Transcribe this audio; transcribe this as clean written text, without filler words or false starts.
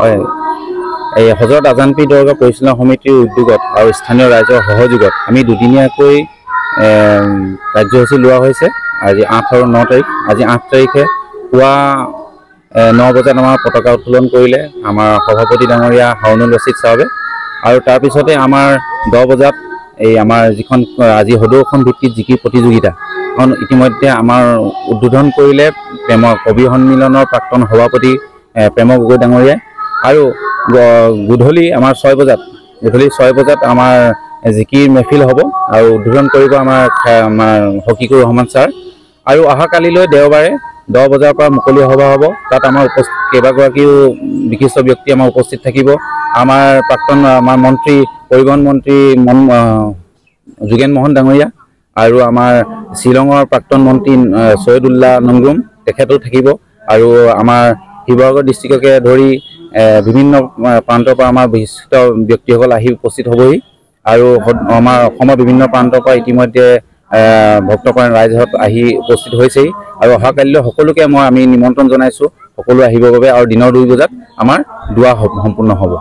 হয় এই হজৰত আজানপীৰ দৰগাহ পৰিচালনা সমিতিৰ উদ্যোগত আৰু স্থানীয় ৰাইজৰ সহযোগত আমি দুদিনীয়াকৈ কাৰ্যসূচী লোৱা হৈছে। আজি 8 আৰু 9 তাৰিখ। আজি 8 তাৰিখে পুৱা 9 বজাত আমাৰ পতাকা উত্তোলন কৰিলে আমাৰ সভাপতি ডাঙৰীয়া হাৰুনুৰ ৰছিদ চাহাবে। আৰু তাৰপিছতে আমাৰ 10 বজাত এই আমাৰ যিখন আজি সদৌখন ভিত্তিত জিকি প্ৰতিযোগিতা ইতিমধ্যে আমাৰ উদ্বোধন কৰিলে প্ৰেমৰ কবি সন্মিলনৰ প্ৰাক্তন সভাপতি প্ৰেম গগৈ ডাঙৰীয়াই। আৰু গধূলি আমাৰ 6 বজাত আমাৰ জিকিৰ মেহফিল হ'ব আৰু উদ্বোধন কৰিব আমাৰ হকিকুৰ ৰহমান ছাৰ। আৰু অহাকালিলৈ দেওবাৰে 10 বজাৰ পৰা মুকলি সভা হ'ব। তাত আমাৰ কেইবাগৰাকীও বিশিষ্ট ব্যক্তি আমাৰ উপস্থিত থাকিব। আমাৰ প্ৰাক্তন আমাৰ মন্ত্ৰী পৰিবহণ মন্ত্ৰী যোগেন মোহন ডাঙৰীয়া আৰু আমাৰ শ্বিলঙৰ প্ৰাক্তন মন্ত্ৰী ছৈয়দুল্লাহ নংগ্ৰুম তেখেতো থাকিব। আৰু আমাৰ শিৱসাগৰ ডিষ্ট্ৰিক্টকে ধৰি বিভিন্ন প্ৰান্তৰ পৰা আমাৰ বিশিষ্ট ব্যক্তিসকল আহি উপস্থিত হ'বহি। আৰু আমাৰ অসমৰ বিভিন্ন প্ৰান্তৰ পৰা ইতিমধ্যে ভক্তপ্ৰাণ ৰাইজহঁত আহি উপস্থিত হৈছেহি। আৰু অহাকালিলৈ সকলোকে আমি নিমন্ত্ৰণ জনাইছোঁ সকলো আহিবৰ বাবে। আৰু দিনৰ 2 বজাত আমাৰ দুৱা সম্পূৰ্ণ হ'ব।